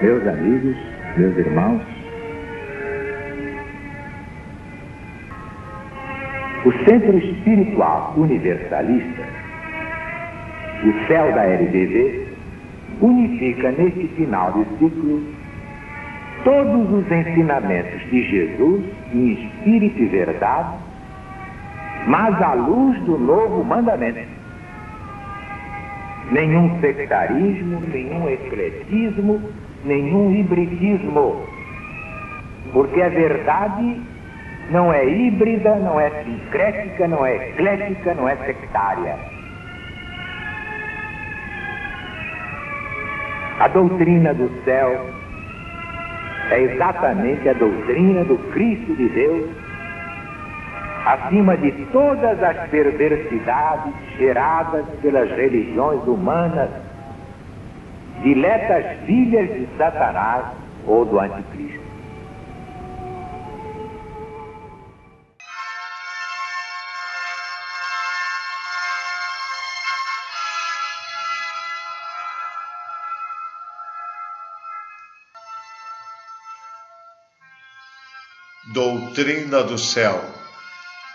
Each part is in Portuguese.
Meus amigos, meus irmãos, o Centro Espiritual Universalista, o céu da LBV, unifica neste final de ciclo todos os ensinamentos de Jesus em espírito e verdade, mas à luz do novo mandamento. Nenhum sectarismo, nenhum ecletismo, nenhum hibridismo, porque a verdade não é híbrida, não é sincrética, não é eclética, não é sectária. A doutrina do céu é exatamente a doutrina do Cristo de Deus, acima de todas as perversidades geradas pelas religiões humanas, diletas filhas de Satanás ou do Anticristo. Doutrina do céu,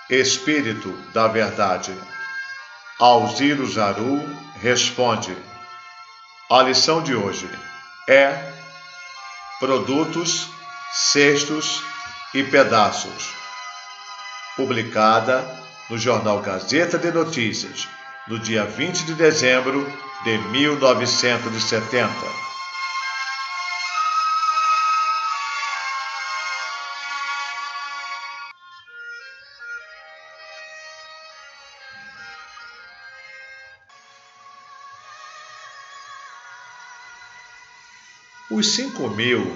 Espírito da verdade. Alziro Zaru responde. A lição de hoje é Produtos, Cestos e Pedaços, publicada no jornal Gazeta de Notícias, no dia 20 de dezembro de 1970. Os 5.000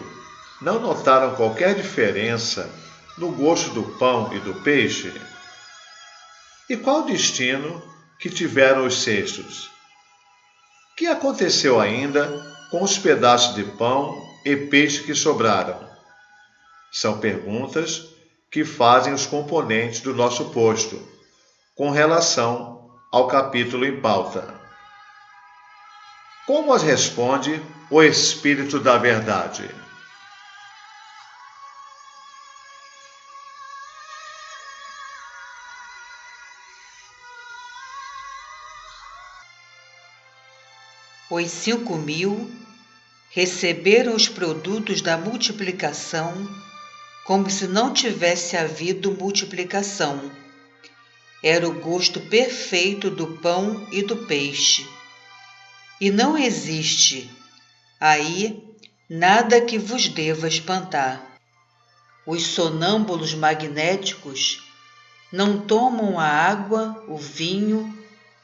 não notaram qualquer diferença no gosto do pão e do peixe? E qual o destino que tiveram os cestos? O que aconteceu ainda com os pedaços de pão e peixe que sobraram? São perguntas que fazem os componentes do nosso posto, com relação ao capítulo em pauta. Como as responde o Espírito da Verdade? Os 5.000 receberam os produtos da multiplicação como se não tivesse havido multiplicação. Era o gosto perfeito do pão e do peixe. E não existe aí nada que vos deva espantar. Os sonâmbulos magnéticos não tomam a água, o vinho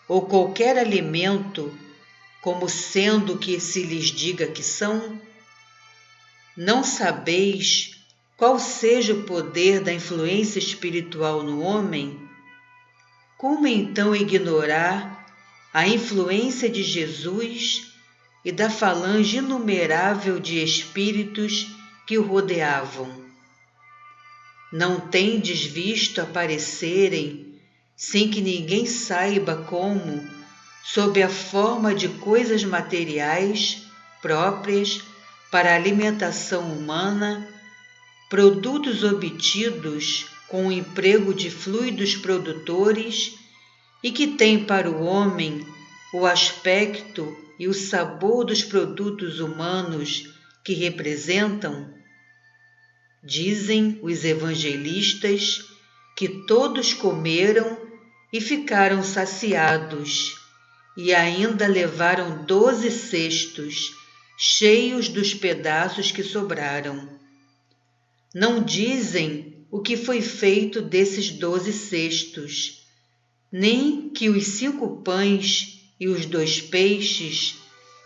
ou qualquer alimento como sendo o que se lhes diga que são? Não sabeis qual seja o poder da influência espiritual no homem? Como então ignorar a influência de Jesus e da falange inumerável de espíritos que o rodeavam? Não tendes visto aparecerem, sem que ninguém saiba como, sob a forma de coisas materiais próprias para a alimentação humana, produtos obtidos com o emprego de fluidos produtores e que têm para o homem o aspecto e o sabor dos produtos humanos que representam? Dizem os evangelistas que todos comeram e ficaram saciados, e ainda levaram 12 cestos cheios dos pedaços que sobraram. Não dizem o que foi feito desses 12 cestos, nem que os 5 pães e os 2 peixes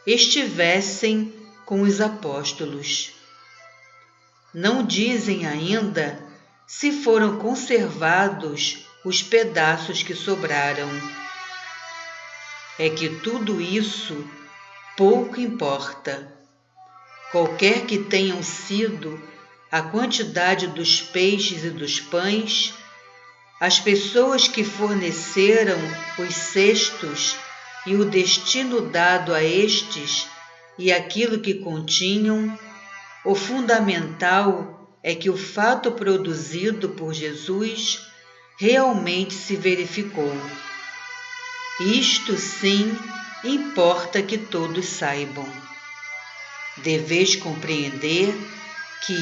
estivessem com os apóstolos. Não dizem ainda se foram conservados os pedaços que sobraram. É que tudo isso pouco importa. Qualquer que tenham sido a quantidade dos peixes e dos pães, as pessoas que forneceram os cestos e o destino dado a estes e aquilo que continham, o fundamental é que o fato produzido por Jesus realmente se verificou. Isto sim importa que todos saibam. Deveis compreender que,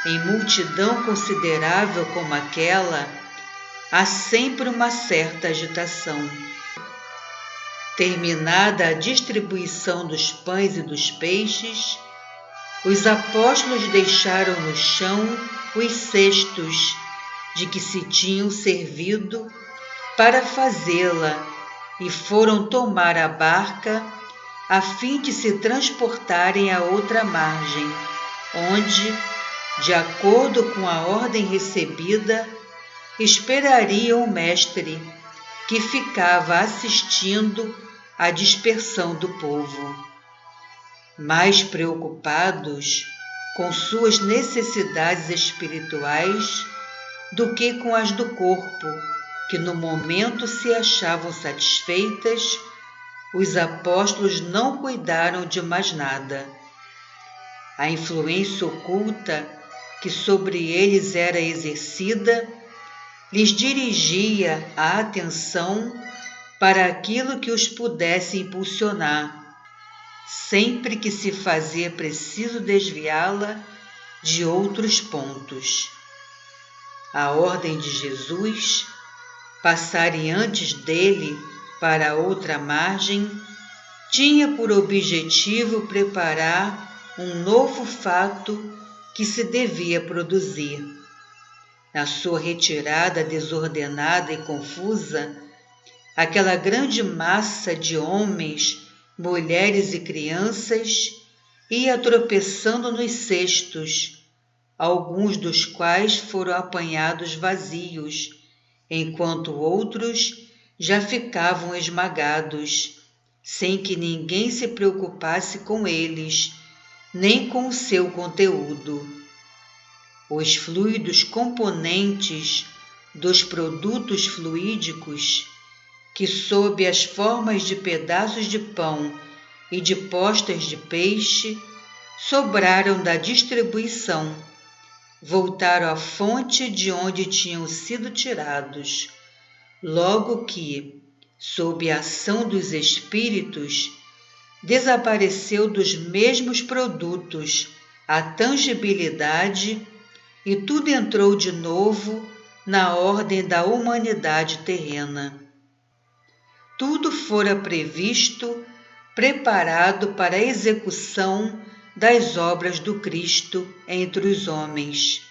em multidão considerável como aquela, há sempre uma certa agitação. Terminada a distribuição dos pães e dos peixes, os apóstolos deixaram no chão os cestos de que se tinham servido para fazê-la e foram tomar a barca a fim de se transportarem a outra margem, onde, de acordo com a ordem recebida, esperariam o mestre, que ficava assistindo à dispersão do povo. Mais preocupados com suas necessidades espirituais do que com as do corpo, que no momento se achavam satisfeitas, os apóstolos não cuidaram de mais nada. A influência oculta que sobre eles era exercida lhes dirigia a atenção para aquilo que os pudesse impulsionar, sempre que se fazia preciso desviá-la de outros pontos. A ordem de Jesus, passarem antes dele para outra margem, tinha por objetivo preparar um novo fato que se devia produzir. Na sua retirada desordenada e confusa, aquela grande massa de homens, mulheres e crianças ia tropeçando nos cestos, alguns dos quais foram apanhados vazios, enquanto outros já ficavam esmagados, sem que ninguém se preocupasse com eles, nem com o seu conteúdo. Os fluidos componentes dos produtos fluídicos, que sob as formas de pedaços de pão e de postas de peixe, sobraram da distribuição, voltaram à fonte de onde tinham sido tirados, logo que, sob a ação dos espíritos, desapareceu dos mesmos produtos a tangibilidade e tudo entrou de novo na ordem da humanidade terrena. Tudo fora previsto, preparado para a execução das obras do Cristo entre os homens.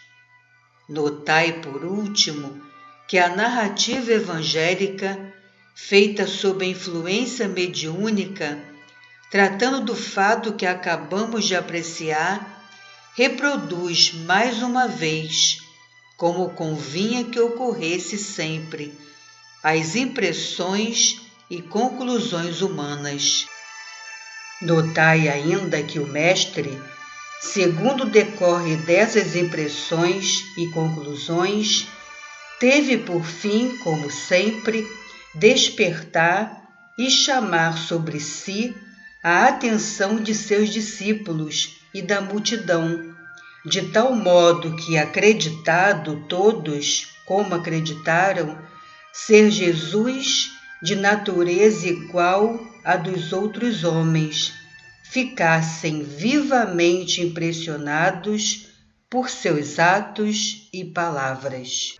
Notai, por último, que a narrativa evangélica, feita sob a influência mediúnica, tratando do fato que acabamos de apreciar, reproduz mais uma vez, como convinha que ocorresse sempre, as impressões e conclusões humanas. Notai ainda que o mestre, segundo decorre dessas impressões e conclusões, teve por fim, como sempre, despertar e chamar sobre si a atenção de seus discípulos e da multidão, de tal modo que, acreditado todos, como acreditaram, ser Jesus de natureza igual à dos outros homens, ficassem vivamente impressionados por seus atos e palavras.